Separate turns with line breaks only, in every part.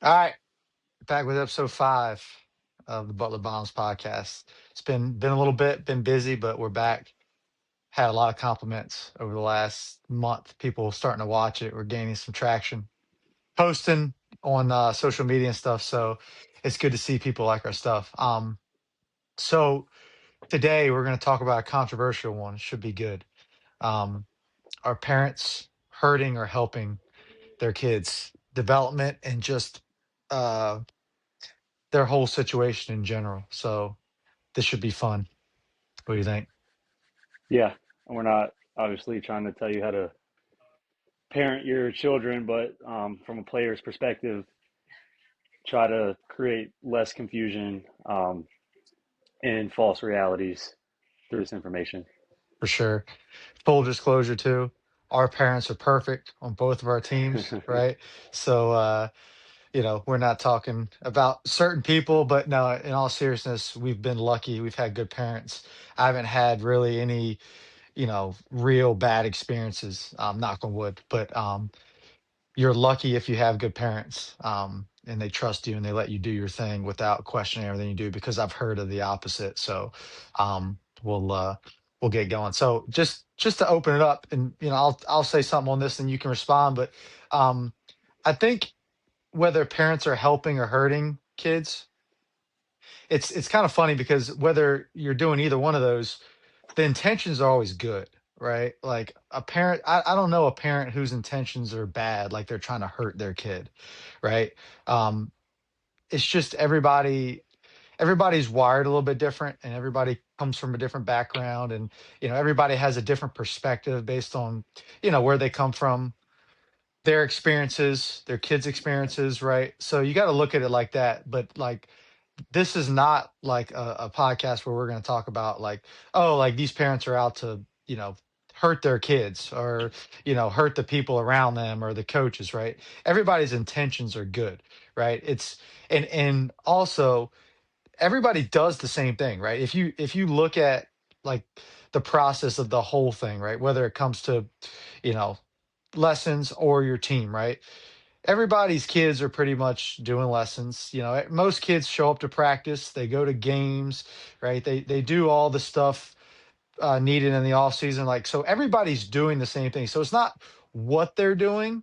All right, back with episode 5 of the Butler Bombs podcast. It's been a little bit, been busy, but we're back. Had a lot of compliments over the last month. People starting to watch it. We're gaining some traction, posting on social media and stuff. So it's good to see people like our stuff. So today we're going to talk about a controversial one. It should be good. Um, are parents hurting or helping their kids' development and just uh, their whole situation in general? So this should be fun. What do you think?
Yeah, and we're not obviously trying to tell you how to parent your children, but from a player's perspective, try to create less confusion and false realities through this information.
For sure. Full disclosure too. Our parents are perfect on both of our teams, right? So we're not talking about certain people, but no, in all seriousness, we've been lucky. We've had good parents. I haven't had really any, real bad experiences, knock on wood. But you're lucky if you have good parents, and they trust you and they let you do your thing without questioning everything you do, because I've heard of the opposite. So we'll get going. So just to open it up, and I'll say something on this and you can respond. But um I think whether parents are helping or hurting kids, it's kind of funny, because whether you're doing either one of those, the intentions are always good, right? Like a parent, I don't know a parent whose intentions are bad, like they're trying to hurt their kid, right? um it's just everybody's wired a little bit different, and everybody comes from a different background, and everybody has a different perspective based on where they come from, their experiences, their kids experiences, right? So you got to look at it like that. But like, this is not like a podcast where we're going to talk about like, oh, like these parents are out to hurt their kids, or hurt the people around them or the coaches, right? Everybody's intentions are good, right? And also everybody does the same thing, right? If you look at like the process of the whole thing, right, whether it comes to you know lessons or your team, right? Everybody's kids are pretty much doing lessons. Most kids show up to practice, they go to games, right? They do all the stuff needed in the off season. Like, so everybody's doing the same thing. So it's not what they're doing,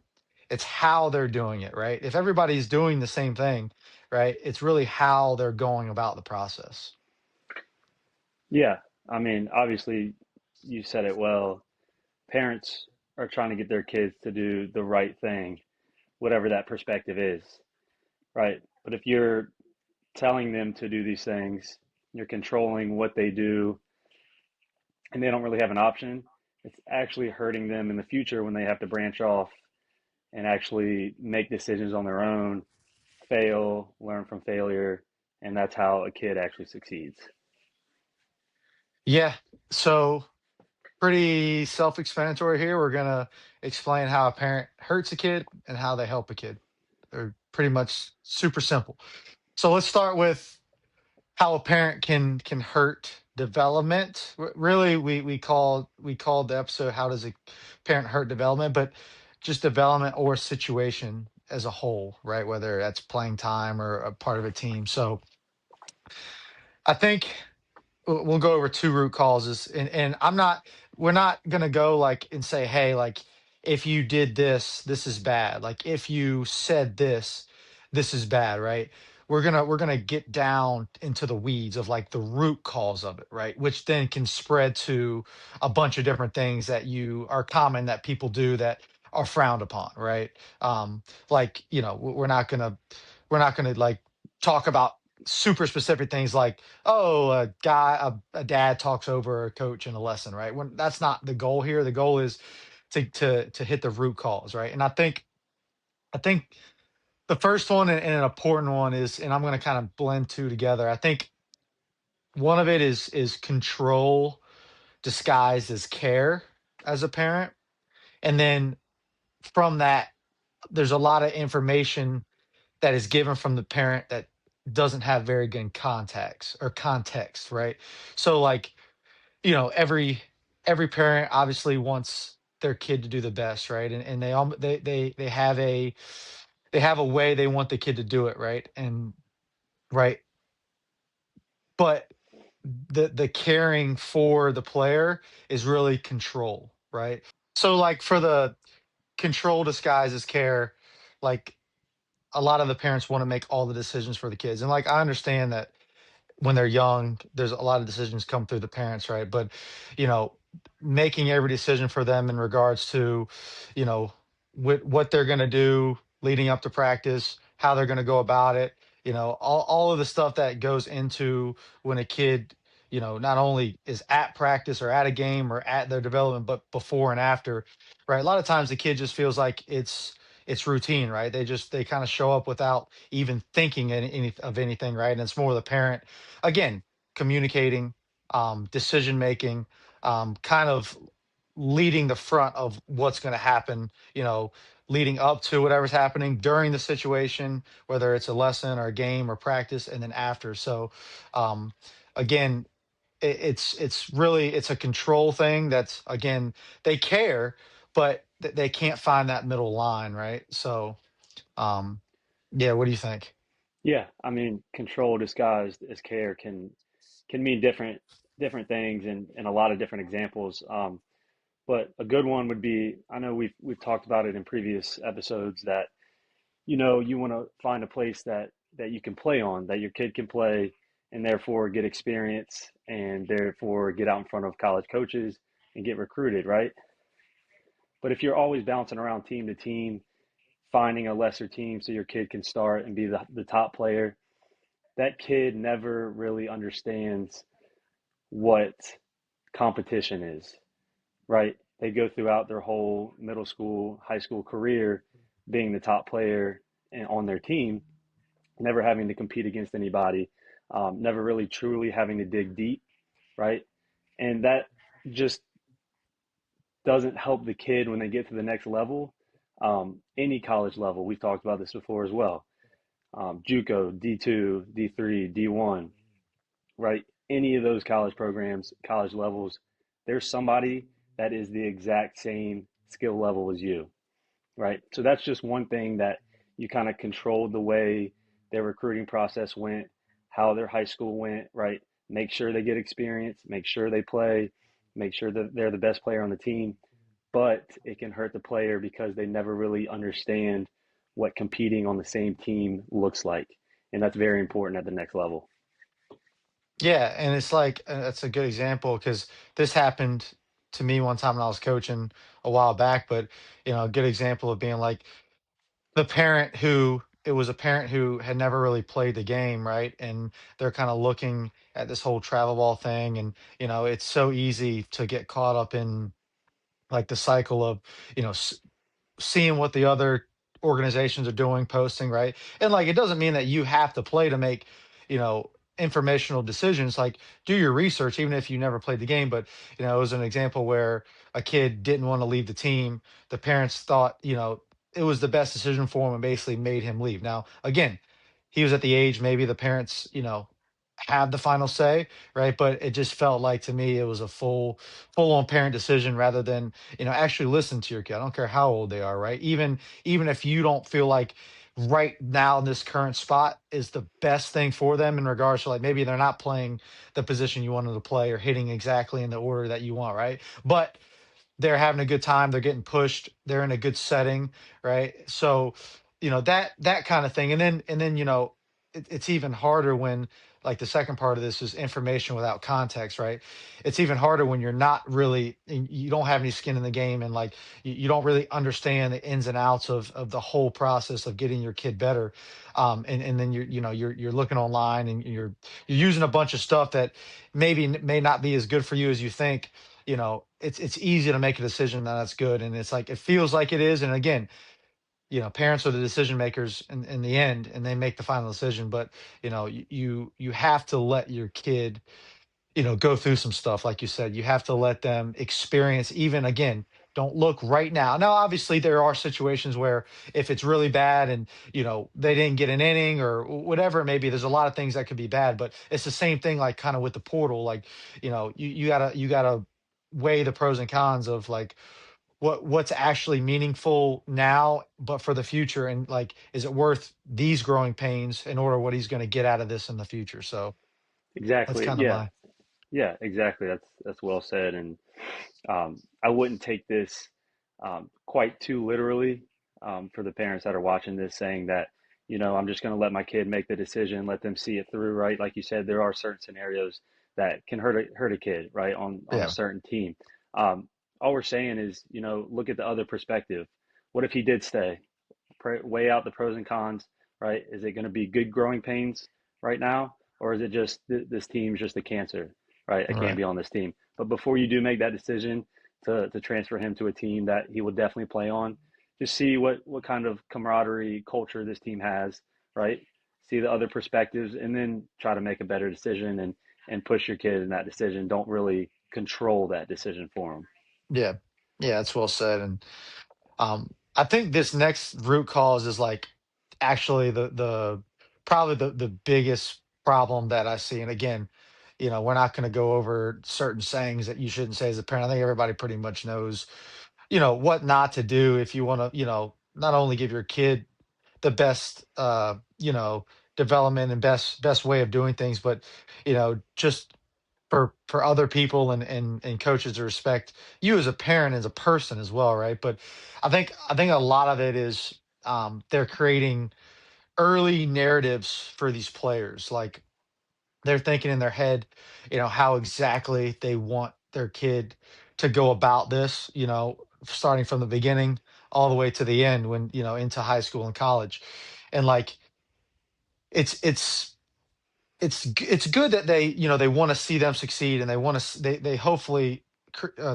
it's how they're doing it, right? If everybody's doing the same thing, right, it's really how they're going about the process.
Yeah, I mean, obviously, you said it well. Parents are trying to get their kids to do the right thing, whatever that perspective is, right? But if you're telling them to do these things, you're controlling what they do, and they don't really have an option, it's actually hurting them in the future when they have to branch off and actually make decisions on their own, fail, learn from failure, and that's how a kid actually succeeds.
Yeah. So pretty self-explanatory here. We're gonna explain how a parent hurts a kid and how they help a kid. They're pretty much super simple. So let's start with how a parent can hurt development. Really, we called the episode "How does a parent hurt development?" But just development or situation as a whole, right? Whether that's playing time or a part of a team. So I think we'll go over two root causes, and we're not gonna go like and say, hey, like if you did this, this is bad. Like if you said this, this is bad, right? We're gonna get down into the weeds of like the root cause of it, right? Which then can spread to a bunch of different things that you are common that people do that are frowned upon, right? Like, we're not gonna like talk about super specific things like, oh, a dad talks over a coach in a lesson, right? When that's not the goal here. The goal is to hit the root cause, right? And I think the first one, and an important one is, and I'm going to kind of blend two together. I think one of it is control disguised as care as a parent, and then from that, there's a lot of information that is given from the parent that doesn't have very good context, right? So like, every parent obviously wants their kid to do the best, right? And they have they have a way they want the kid to do it, right? And right, but the caring for the player is really control, right? So like for the control disguised as care, like a lot of the parents want to make all the decisions for the kids. And like I understand that when they're young, there's a lot of decisions come through the parents, right? But you know, making every decision for them in regards to, you know, what they're going to do leading up to practice, how they're going to go about it, you know, all of the stuff that goes into when a kid, you know, not only is at practice or at a game or at their development, but before and after, right? A lot of times the kid just feels like it's routine, right? They kind of show up without even thinking of anything, right? And it's more the parent again communicating, decision making, kind of leading the front of what's going to happen, you know, leading up to whatever's happening during the situation, whether it's a lesson or a game or practice, and then after. So um, again, it's really it's a control thing. That's again, they care, but they can't find that middle line, right? So um, yeah, what do you think?
Yeah, I mean, control disguised as care can mean different things in a lot of different examples. But a good one would be, I know we've talked about it in previous episodes that you want to find a place that you can play on, that your kid can play, and therefore get experience, and therefore get out in front of college coaches and get recruited, right? But if you're always bouncing around team to team, finding a lesser team so your kid can start and be the top player, that kid never really understands what competition is, right? They go throughout their whole middle school, high school career being the top player on their team, never having to compete against anybody, never really truly having to dig deep, right? And that just doesn't help the kid when they get to the next level. Any college level, we've talked about this before as well. JUCO, D2, D3, D1, right? Any of those college programs, college levels, there's somebody that is the exact same skill level as you, right? So that's just one thing that you kind of controlled the way their recruiting process went, how their high school went, right? Make sure they get experience, make sure they play, make sure that they're the best player on the team. But it can hurt the player because they never really understand what competing on the same team looks like. And that's very important at the next level.
Yeah, and it's like that's a good example because this happened to me one time when I was coaching a while back. But you know, a good example of being like the parent who it was a parent who had never really played the game, right? And they're kind of looking at this whole travel ball thing, and you know, it's so easy to get caught up in like the cycle of you know seeing what the other organizations are doing, posting, right? And like, it doesn't mean that you have to play to make, you know, informational decisions. Like, do your research, even if you never played the game. But, you know, it was an example where a kid didn't want to leave the team. The parents thought, you know, it was the best decision for him and basically made him leave. Now, again, he was at the age maybe the parents, you know, have the final say, right? But it just felt like to me it was a full on parent decision rather than you know actually listen to your kid. I don't care how old they are, right? Even if you don't feel like right now in this current spot is the best thing for them in regards to like maybe they're not playing the position you wanted to play or hitting exactly in the order that you want, right? But they're having a good time, they're getting pushed, they're in a good setting, right? So you know that kind of thing. And then you know it's even harder when like the second part of this is information without context, right? It's even harder when you're not really you don't have any skin in the game and like you don't really understand the ins and outs of the whole process of getting your kid better. And then you're you know you're looking online and you're using a bunch of stuff that may not be as good for you as you think. You know, it's easy to make a decision that that's good, and it's like it feels like it is. And again, you know, parents are the decision makers in the end, and they make the final decision. But you know, you have to let your kid you know, go through some stuff. Like you said, you have to let them experience, even again, don't look right now. Now, obviously, there are situations where if it's really bad and, you know, they didn't get an inning or whatever it may be, there's a lot of things that could be bad, but it's the same thing, like kind of with the portal. Like, you know, you gotta weigh the pros and cons of like, what's actually meaningful now, but for the future, and like, is it worth these growing pains in order what he's going to get out of this in the future? So that's
Exactly.
kind of
Yeah.
my
Yeah, exactly. That's well said. And I wouldn't take this quite too literally for the parents that are watching this, saying that, I'm just going to let my kid make the decision, let them see it through, right? Like you said, there are certain scenarios that can hurt a kid, right, on a
yeah,
certain team. All we're saying is, look at the other perspective. What if he did stay? Weigh out the pros and cons, right? Is it going to be good growing pains right now, or is it just this team's just a cancer, right? I can't
right,
be on this team. But before you do make that decision to transfer him to a team that he will definitely play on, just see what kind of camaraderie culture this team has, right? See the other perspectives, and then try to make a better decision and push your kid in that decision. Don't really control that decision for him.
yeah, yeah. That's well said. And I think this next root cause is like actually the probably the biggest problem that I see. And again, we're not going to go over certain sayings that you shouldn't say as a parent. I think everybody pretty much knows, what not to do if you want to, not only give your kid the best, development and best way of doing things, but just for other people and coaches to respect you as a parent, as a person as well, right? But I think a lot of it is, they're creating early narratives for these players. Like, they're thinking in their head, how exactly they want their kid to go about this, starting from the beginning all the way to the end, when, into high school and college. And like, it's it's it's good that they want to see them succeed, and they want to they hopefully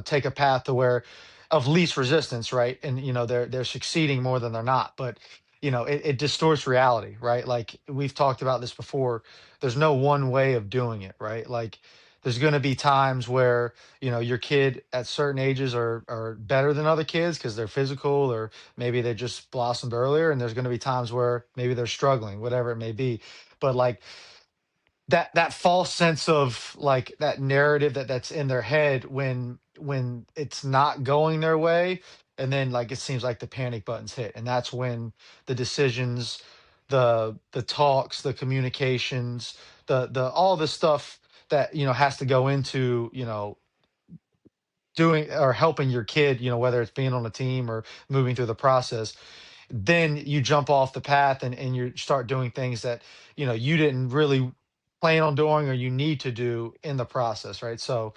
take a path to where of least resistance, right? And they're succeeding more than they're not. But it distorts reality, right? Like, we've talked about this before. There's no one way of doing it, right? Like, there's going to be times where your kid at certain ages are better than other kids because they're physical, or maybe they just blossomed earlier, and there's going to be times where maybe they're struggling, whatever it may be. But like, that false sense of like that narrative that's in their head when it's not going their way, and then like it seems like the panic buttons hit, and that's when the decisions, the talks, the communications, the all the stuff that has to go into doing or helping your kid, whether it's being on a team or moving through the process, then you jump off the path, and you start doing things that you didn't really plan on doing, or you need to do in the process, right? So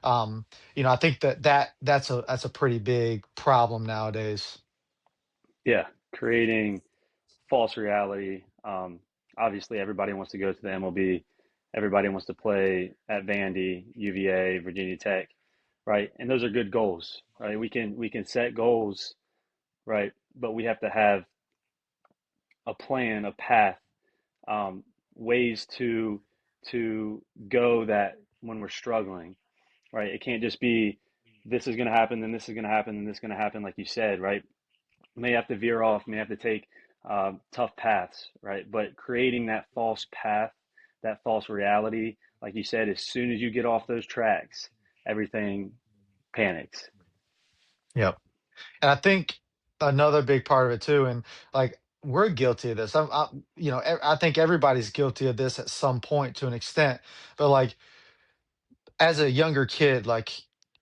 I think that's a pretty big problem nowadays.
Yeah, creating false reality. Obviously, everybody wants to go to the MLB. Everybody wants to play at Vandy, UVA, Virginia Tech, right? And those are good goals, right? We can set goals, right? But we have to have a plan, a path, um, ways to go that when we're struggling, right? It can't just be this is going to happen, then this is going to happen, then this is going to happen, like you said, right? May have to veer off, may have to take tough paths, right? But creating that false path, that false reality, like you said, as soon as you get off those tracks, everything panics.
Yep. And I think another big part of it too, and like, we're guilty of this. I think everybody's guilty of this at some point to an extent. But like, as a younger kid, like,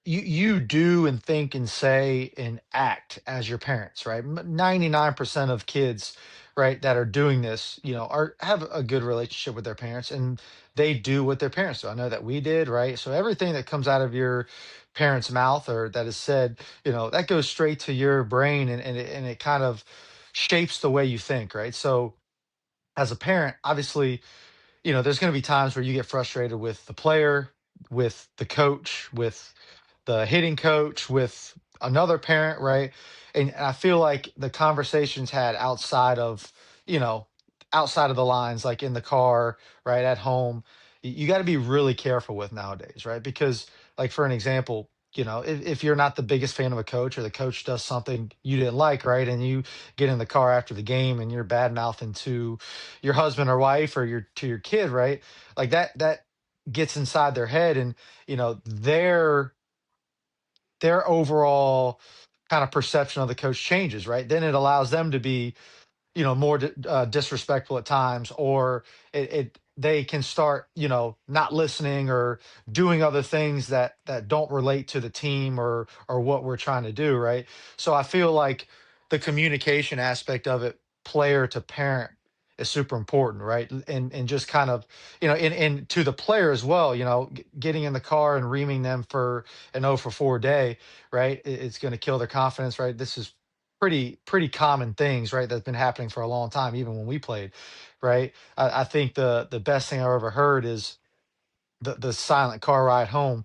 you do and think and say and act as your parents, right? 99% of kids, right, that are doing this, are have a good relationship with their parents, and they do what their parents do. I know that we did, right? So everything that comes out of your parents' mouth, or that is said, that goes straight to your brain, and it kind of shapes the way you think, right? So as a parent, obviously, there's going to be times where you get frustrated with the player, with the coach, with the hitting coach, with another parent, right? And I feel like the conversations had you know, outside of the lines, like in the car, right, at home, you got to be really careful with nowadays, right? Because, like, for an example, if you're not the biggest fan of a coach, or the coach does something you didn't like, right, and you get in the car after the game and you're bad mouthing to your husband or wife, or your kid, right? Like, that gets inside their head, and their overall, kind of perception of the coach changes, right? Then it allows them to be, more disrespectful at times, or they can start, not listening or doing other things that don't relate to the team or what we're trying to do, right? So I feel like the communication aspect of it, player to parent, is super important, right? And just kind of, and to the player as well, getting in the car and reaming them for an 0 for 4 day, right? It's going to kill their confidence, right? This is pretty common things, right? That's been happening for a long time, even when we played, right? I think the best thing I've ever heard is the silent car ride home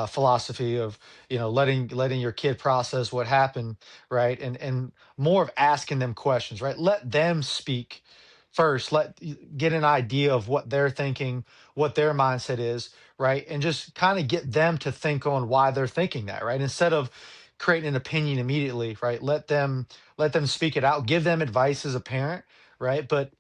philosophy of, letting your kid process what happened, right? And more of asking them questions, right? Let them speak first. Get an idea of what they're thinking, what their mindset is, right? And just kind of get them to think on why they're thinking that, right? Instead of creating an opinion immediately, right? Let them speak it out. Give them advice as a parent, right? But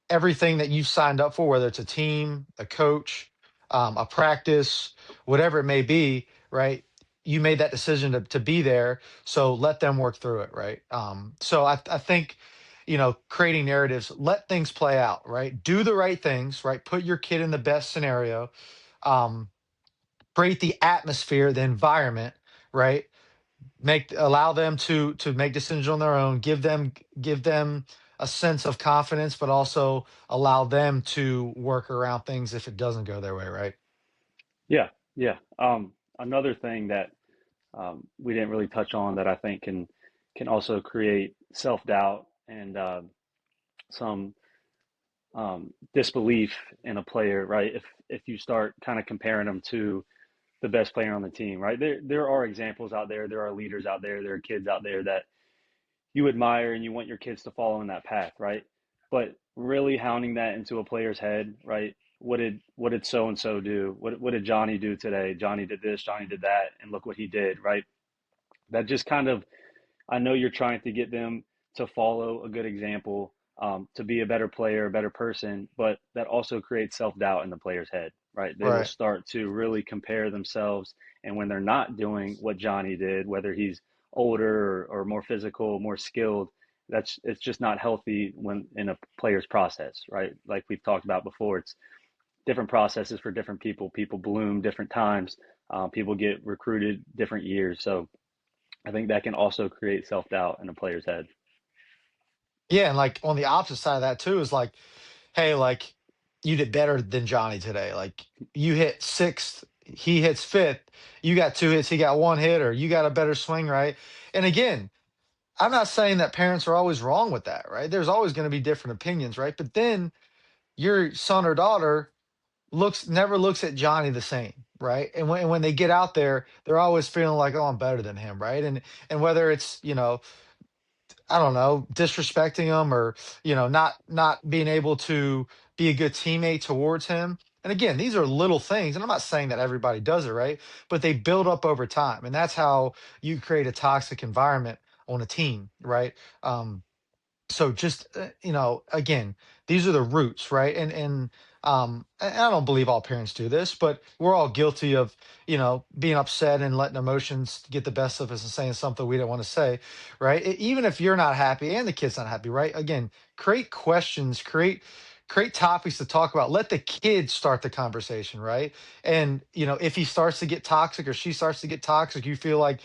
everything that you've signed up for, whether it's a team, a coach, a practice, whatever it may be, right? You made that decision to be there. So let them work through it, right? So I think, creating narratives, let things play out, right? Do the right things, right? Put your kid in the best scenario. Um, Create the atmosphere, the environment, right? Allow them to make decisions on their own, give them a sense of confidence, but also allow them to work around things if it doesn't go their way, right?
Yeah, yeah. Another thing that we didn't really touch on that I think can also create self-doubt and some disbelief in a player, right? If you start kind of comparing them to the best player on the team, right? There are examples out there, there are leaders out there are kids out there that you admire and you want your kids to follow in that path, right? But really hounding that into a player's head, right? What did so and so do? What did Johnny do today? Johnny did this, Johnny did that, and look what he did, right? That just kind of, I know you're trying to get them to follow a good example, to be a better player, a better person, but that also creates self doubt in the player's head, right? They will
Right.
start to really compare themselves. And when they're not doing what Johnny did, whether he's older or more physical, more skilled, it's just not healthy when in a player's process, right? Like we've talked about before, it's different processes for different people. People bloom different times. People get recruited different years. So I think that can also create self doubt in a player's head.
Yeah, and like on the opposite side of that too is like, hey, like you did better than Johnny today. Like you hit sixth, he hits fifth. You got two hits, he got one hit, or you got a better swing, right? And again, I'm not saying that parents are always wrong with that, right? There's always going to be different opinions, right? But then your son or daughter never looks at Johnny the same, right? And when they get out there, they're always feeling like, oh, I'm better than him, right? And whether it's, I don't know, disrespecting him, or, not being able to be a good teammate towards him. And again, these are little things, and I'm not saying that everybody does it, right? But they build up over time, and that's how you create a toxic environment on a team, right? So just again, these are the roots, right? And I don't believe all parents do this, but we're all guilty of being upset and letting emotions get the best of us and saying something we don't want to say, right? Even if you're not happy and the kid's not happy, right? Again, create questions, create topics to talk about. Let the kid start the conversation, right? And if he starts to get toxic or she starts to get toxic, you feel like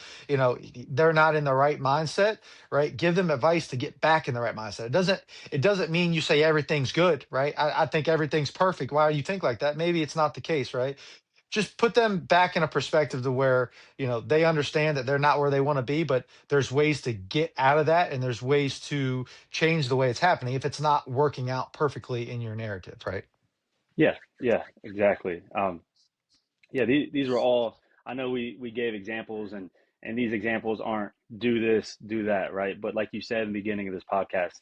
they're not in the right mindset, right? Give them advice to get back in the right mindset. It doesn't mean you say everything's good, right? I think everything's perfect. Why do you think like that? Maybe it's not the case, right? Just put them back in a perspective to where they understand that they're not where they want to be, but there's ways to get out of that, and there's ways to change the way it's happening if it's not working out perfectly in your narrative, right?
Yeah, yeah, exactly. Yeah, these were all, I know we gave examples and these examples aren't do this, do that, right? But like you said in the beginning of this podcast,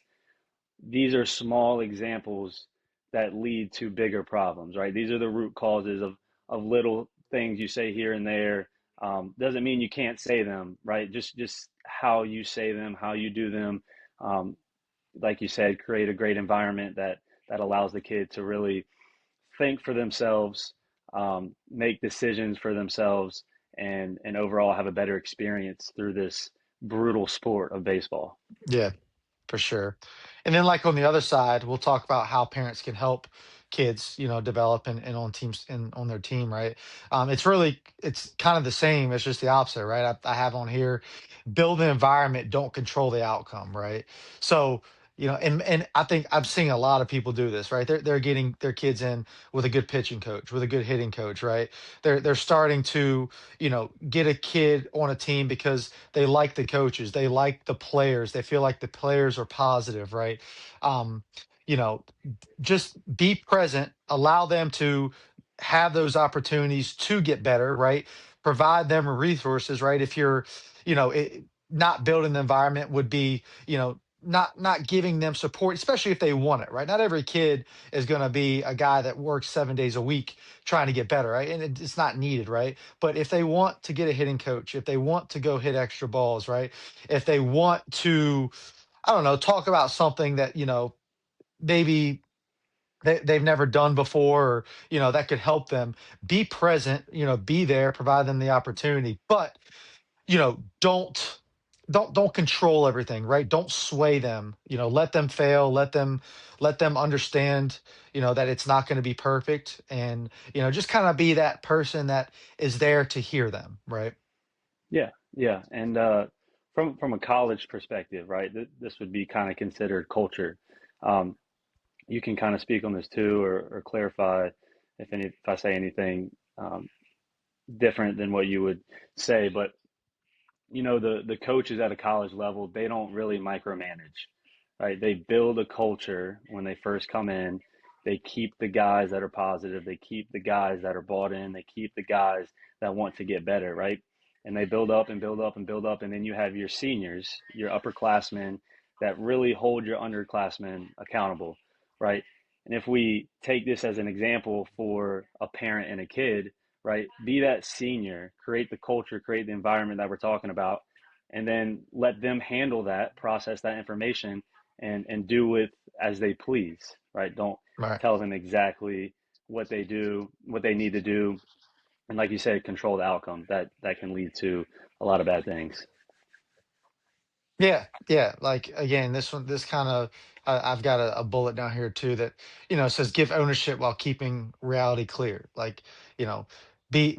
these are small examples that lead to bigger problems, right? These are the root causes of little things you say here and there. Doesn't mean you can't say them, right? Just how you say them, how you do them. Um, like you said, create a great environment that allows the kid to really think for themselves, make decisions for themselves, and overall have a better experience through this brutal sport of baseball.
Yeah. For sure. And then like on the other side, we'll talk about how parents can help kids, develop and on teams and on their team, right? It's kind of the same. It's just the opposite, right? I have on here, build an environment, don't control the outcome, right? So, and I think I'm seeing a lot of people do this, right? They're getting their kids in with a good pitching coach, with a good hitting coach, right? They're starting to, get a kid on a team because they like the coaches, they like the players, they feel like the players are positive, right? Um, you know, just be present, allow them to have those opportunities to get better, right? Provide them resources, right? If you're, not building the environment would be, not giving them support, especially if they want it, right? Not every kid is going to be a guy that works 7 days a week trying to get better, right? And it's not needed, right? But if they want to get a hitting coach, if they want to go hit extra balls, right? If they want to, I don't know, talk about something that, maybe they've never done before, or, that could help them, be present, be there, provide them the opportunity. But, don't control everything, right? Don't sway them, let them fail, let them understand, that it's not going to be perfect. And, just kind of be that person that is there to hear them, right?
Yeah, yeah, and from a college perspective, right? This would be kind of considered culture. Um, you can kind of speak on this too, or clarify if I say anything different than what you would say. But the coaches at a college level, they don't really micromanage, right? They build a culture when they first come in. They keep the guys that are positive. They keep the guys that are bought in. They keep the guys that want to get better, right? And they build up and build up and build up. And then you have your seniors, your upperclassmen that really hold your underclassmen accountable, right? And if we take this as an example for a parent and a kid, right? Be that senior, create the culture, create the environment that we're talking about, and then let them handle that, process that information, and do with as they please, right? Don't
Right.
tell them exactly what they need to do, and like you said, control the outcome. That can lead to a lot of bad things.
Yeah, yeah. Like again, this kind of, I've got a bullet down here too that, says give ownership while keeping reality clear. Like, you know, be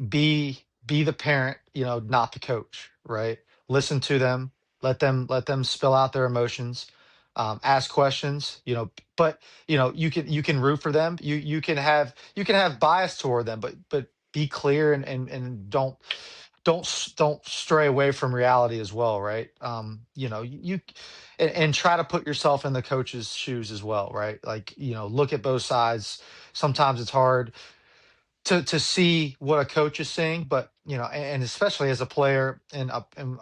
the parent, not the coach, right? Listen to them, let them spill out their emotions, ask questions, but you can root for them. You can have bias toward them, but be clear and don't stray away from reality as well, right? And try to put yourself in the coach's shoes as well, right? Like, look at both sides. Sometimes it's hard to see what a coach is saying, but and especially as a player, and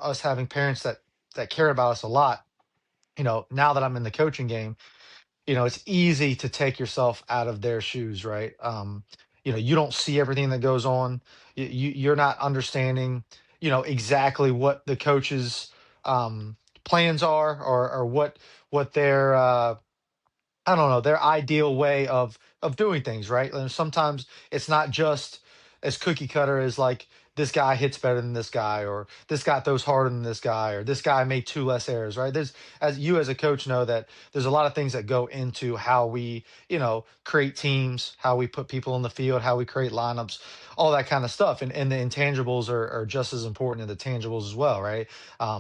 us having parents that care about us a lot. Now that I'm in the coaching game, it's easy to take yourself out of their shoes, right? You don't see everything that goes on. You're not understanding, exactly what the coach's plans are, or what their I don't know, their ideal way of doing things, right? And sometimes it's not just as cookie cutter as like this guy hits better than this guy, or this guy throws harder than this guy, or this guy made two less errors, right? As a coach know that there's a lot of things that go into how we, create teams, how we put people in the field, how we create lineups, all that kind of stuff. And the intangibles are just as important as the tangibles as well, right?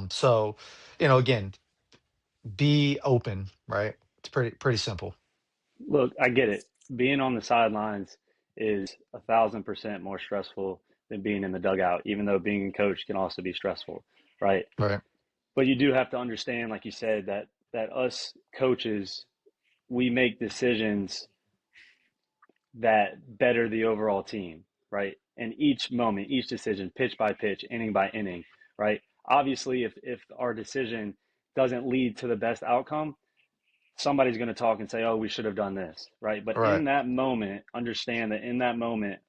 So, again, be open, right? It's pretty simple.
Look, I get it. Being on the sidelines is 1,000% more stressful than being in the dugout, even though being a coach can also be stressful, right?
Right.
But you do have to understand, like you said, that us coaches, we make decisions that better the overall team, right? And each moment, each decision, pitch by pitch, inning by inning, right? Obviously, if our decision doesn't lead to the best outcome, somebody's going to talk and say, "Oh, we should have done this," right? But
Right.
in that moment, understand that in that moment,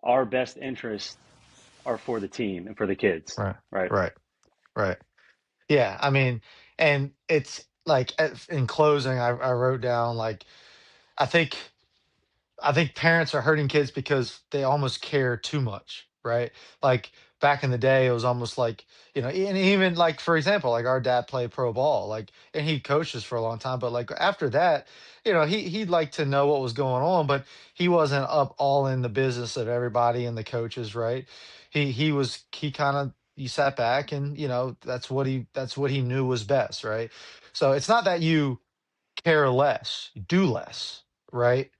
our best interests are for the team and for the kids,
Right.
right?
Right. Right. Yeah. I mean, and it's like, in closing, I wrote down like, I think I think parents are hurting kids because they almost care too much, right? Like, back in the day, it was almost like, and even like, for example, like our dad played pro ball, like, and he coached us for a long time. But like after that, he'd like to know what was going on, but he wasn't up all in the business of everybody and the coaches, right? He kind of, he sat back and, that's what he knew was best, right? So it's not that you care less, do less, right?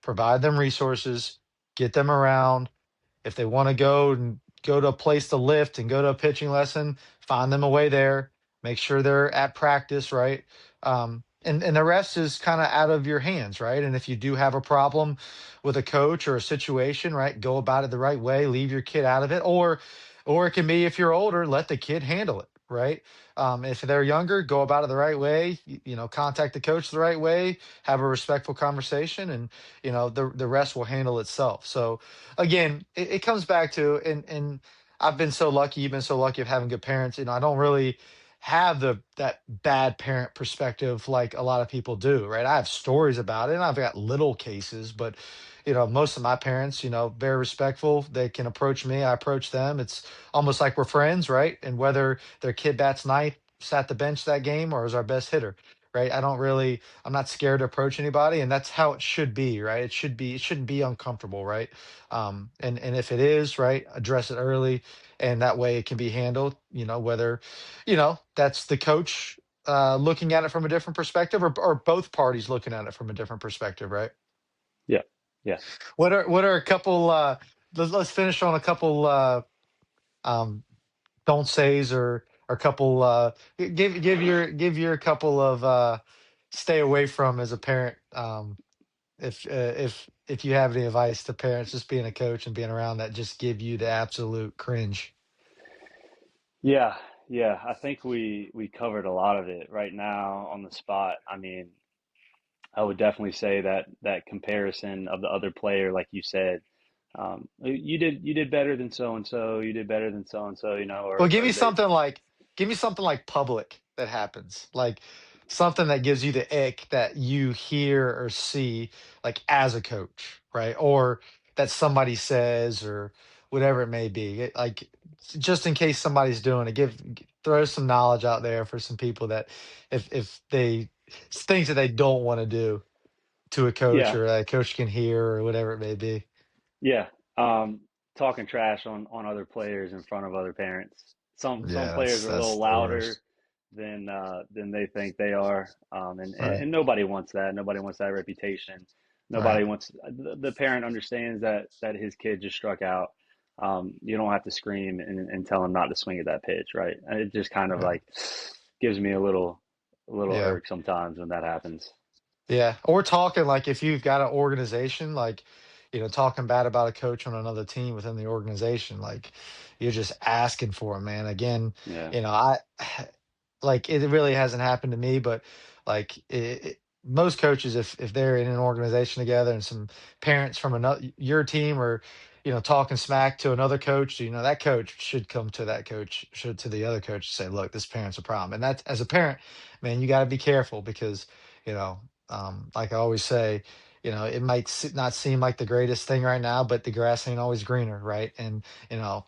Provide them resources, get them around. If they want to go to a place to lift and go to a pitching lesson, find them a way there. Make sure they're at practice, right? And the rest is kind of out of your hands, right? And if you do have a problem with a coach or a situation, right, go about it the right way. Leave your kid out of it, or it can be, if you're older, let the kid handle it, right? If they're younger, go about it the right way. Contact the coach the right way. Have a respectful conversation, and the rest will handle itself. So again, it comes back to, and I've been so lucky, you've been so lucky of having good parents. I don't really have that bad parent perspective like a lot of people do, right? I have stories about it and I've got little cases, but most of my parents, very respectful. They can approach me, I approach them. It's almost like we're friends, right? And whether their kid bats ninth, sat the bench that game, or is our best hitter, right? I'm not scared to approach anybody, and that's how it should be, right? It shouldn't be uncomfortable, right? And if it is, right, address it early, and that way it can be handled. Whether that's the coach looking at it from a different perspective, or both parties looking at it from a different perspective, right?
Yeah. Yeah.
What are a couple? Let's finish on a couple um, don't says, or a couple. Give your couple of stay away from as a parent. If you have any advice to parents just being a coach and being around, that just give you the absolute cringe.
Yeah. Yeah. I think we covered a lot of it right now on the spot. I mean, I would definitely say that that comparison of the other player, like you said, you did better than so and so, you did better than so and so,
Well,
or they,
give me something like public that happens, like something that gives you the ick that you hear or see, like as a coach, right? Or that somebody says, or whatever it may be. Like, just in case somebody's doing it, throw some knowledge out there for some people that, if they things that they don't want to do to a coach,
yeah,
or that a coach can hear, or whatever it may be.
yeah. Um, Talking trash on other players in front of other parents. Some
Yeah,
players are a
that's
little
the
louder
worst.
than they think they are,
Right.
and nobody wants that. Nobody wants that reputation.
Right.
Nobody wants the parent understands that his kid just struck out. You don't have to scream and tell him not to swing at that pitch, right? And it just kind of
Yeah.
like gives me a little
Yeah.
irk sometimes when that happens.
Yeah, or talking, like, if you've got an organization, like, talking bad about a coach on another team within the organization, like, you're just asking for it, man. Again,
Yeah,
I like, it really hasn't happened to me, but like, most coaches, if they're in an organization together, and some parents from another your team, or talking smack to another coach, that coach should come to that coach, should to the other coach, and say, look, this parent's a problem. And that's, as a parent, man, you got to be careful, because you know like I always say, it might not seem like the greatest thing right now, but the grass ain't always greener, right? And you know,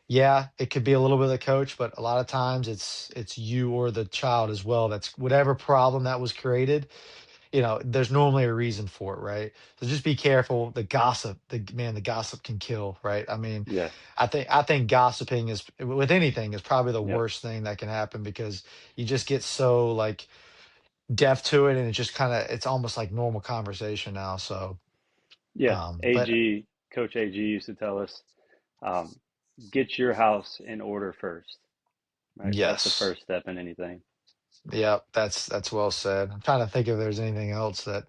yeah, it could be a little bit of the coach, but a lot of times it's you or the child as well. That's whatever problem that was created. There's normally a reason for it, right? So just be careful. The gossip can kill, right? I mean,
yeah,
I think gossiping is, with anything, is probably the
yep,
worst thing that can happen, because you just get so, like, deaf to it, and it's almost like normal conversation now. So
yeah.
but
Coach AG used to tell us, um, get your house in order first, right? That's the
yes,
first step in anything.
yeah, that's well said. I'm trying to think if there's anything else that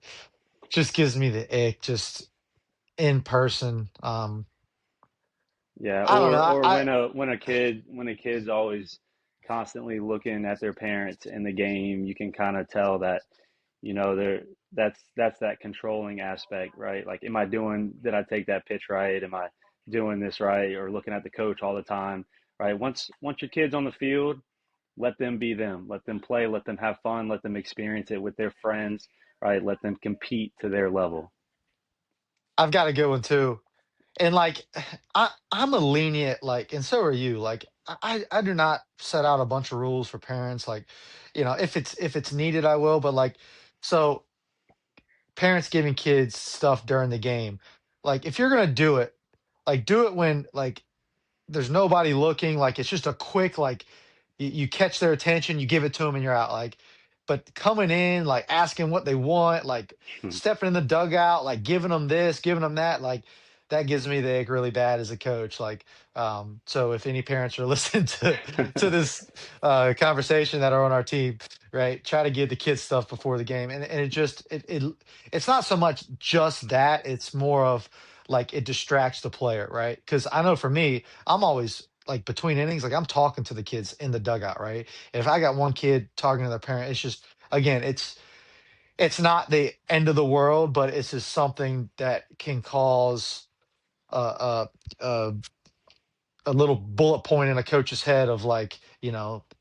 just gives me the ick, just in person.
Yeah,
I don't know.
or when a kid's always constantly looking at their parents in the game, you can kind of tell that, they're that's that controlling aspect, right? Like, did I take that pitch right? Am I doing this right? Or looking at the coach all the time, right? Once your kid's on the field, let them be them. Let them play, let them have fun, let them experience it with their friends, right? Let them compete to their level.
I've got a good one too. And like I'm a lenient, like, and so are you. Like I do not set out a bunch of rules for parents. Like, if it's needed, I will. But like, so parents giving kids stuff during the game, like if you're gonna do it, like do it when like there's nobody looking, like it's just a quick, like you catch their attention, you give it to them and you're out. Like, but coming in, like asking what they want, like stepping in the dugout, like giving them this, giving them that, like that gives me the ick really bad as a coach. Like, so if any parents are listening to this conversation that are on our team, right, try to give the kids stuff before the game. And it's not so much just that, it's more of like it distracts the player, right? Because I know for me, I'm always like between innings, like I'm talking to the kids in the dugout, right? If I got one kid talking to their parent, it's just again, it's not the end of the world, but it's just something that can cause a a, a little bullet point in a coach's head of like,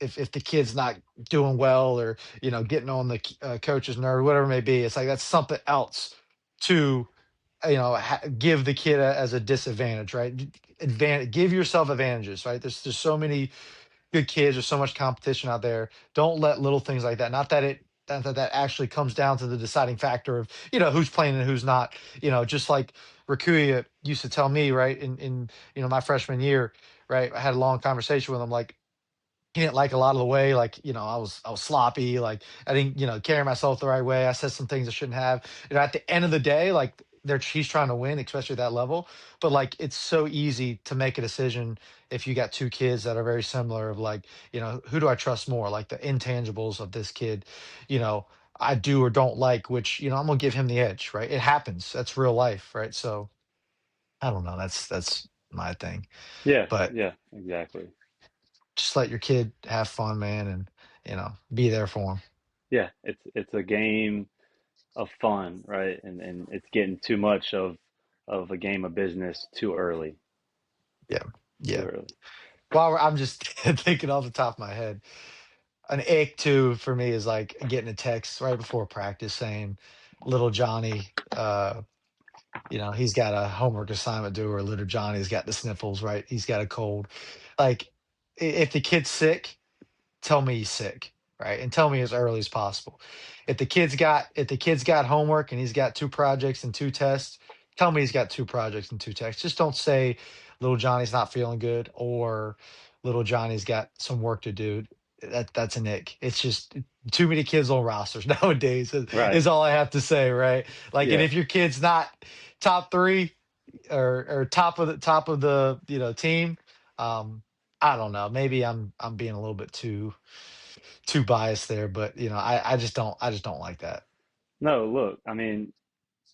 if the kid's not doing well or getting on the coach's nerve, whatever it may be, it's like that's something else to give the kid as a disadvantage, right? Advantage, give yourself advantages, right? There's so many good kids. There's so much competition out there. Don't let little things like that. Not that that actually comes down to the deciding factor of who's playing and who's not. Just like Rakuya used to tell me, right? In my freshman year, right? I had a long conversation with him, like he didn't like a lot of the way, like I was sloppy, like I didn't carry myself the right way, I said some things I shouldn't have. At the end of the day, like he's trying to win, especially at that level. But like it's so easy to make a decision if you got two kids that are very similar of like, who do I trust more, like the intangibles of this kid, you know I do or don't like, which I'm gonna give him the edge, right? It happens, that's real life, right? So I don't know, that's my thing.
Yeah,
But
yeah, exactly.
just let your kid have fun, man, and be there for them.
Yeah, it's a game of fun, right? And it's getting too much of a game of business too early,
Yeah,
too
yeah.
early.
I'm just thinking off the top of my head, an ick too for me is like getting a text right before practice saying, "Little Johnny, he's got a homework assignment due," or "Little Johnny's got the sniffles," right? He's got a cold. Like, if the kid's sick, tell me he's sick, right? And tell me as early as possible. If the kid's got homework and he's got two projects and two tests, tell me he's got two projects and two tests. Just don't say little Johnny's not feeling good or little Johnny's got some work to do. That's an ick. It's just too many kids on rosters nowadays
Right.
is all I have to say, right? Like, and
Yeah.
if your kid's not top three or top of the team, um, I don't know. Maybe I'm being a little bit too biased there, but I just don't like that.
No, look, I mean,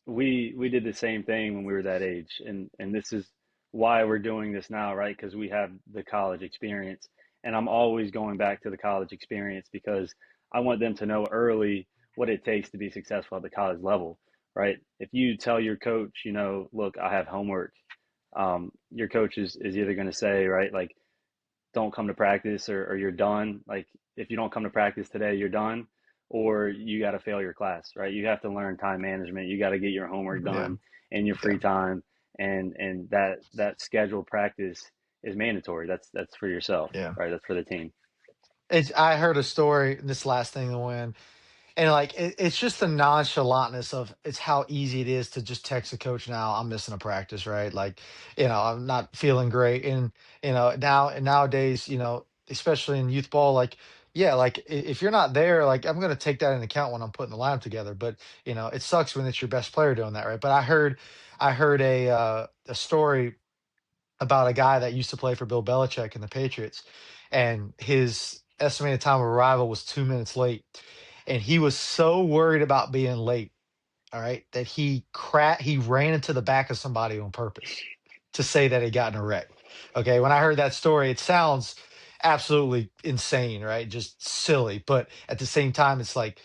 we did the same thing when we were that age, and this is why we're doing this now, right? Because we have the college experience, and I'm always going back to the college experience because I want them to know early what it takes to be successful at the college level, right? If you tell your coach, look, I have homework, your coach is either going to say, right, like, don't come to practice, or you're done. Like, if you don't come to practice today, you're done, or you got to fail your class, right? You have to learn time management. You got to get your homework
Yeah,
done in your
yeah,
free time, and that scheduled practice is mandatory. That's for yourself,
yeah.
right? That's for the team.
I heard a story, this last thing to win, and like it's just the nonchalantness of it's how easy it is to just text a coach now. I'm missing a practice, right? Like, I'm not feeling great, and nowadays, especially in youth ball, like yeah, like if you're not there, like I'm gonna take that into account when I'm putting the lineup together. But it sucks when it's your best player doing that, right? But I heard a story about a guy that used to play for Bill Belichick and the Patriots, and his estimated time of arrival was 2 minutes late, and he was so worried about being late, all right, that he ran into the back of somebody on purpose to say that he got in a wreck. Okay, when I heard that story, it sounds absolutely insane, right? Just silly, but at the same time, it's like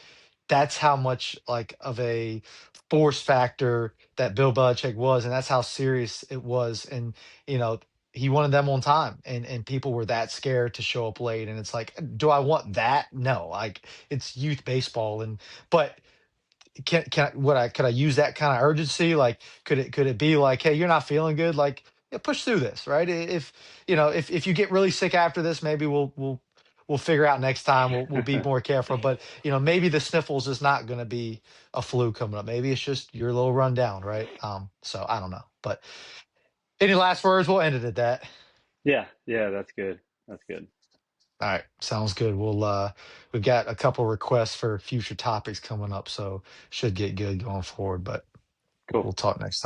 that's how much like of a force factor that Bill Belichick was, and that's how serious it was. And you know, he wanted them on time, and people were that scared to show up late. And it's like, do I want that? No, like it's youth baseball, and but could I use that kind of urgency? Like, could it be like, hey, you're not feeling good, like, yeah, push through this, right? If if you get really sick after this, maybe we'll figure out next time. We'll be more careful. But maybe the sniffles is not going to be a flu coming up. Maybe it's just you're a little run down, right? So I don't know. But any last words? We'll end it at that.
Yeah, yeah, that's good. That's good.
All right, sounds good. We've got a couple requests for future topics coming up, so should get good going forward. But
Cool.
we'll talk next time.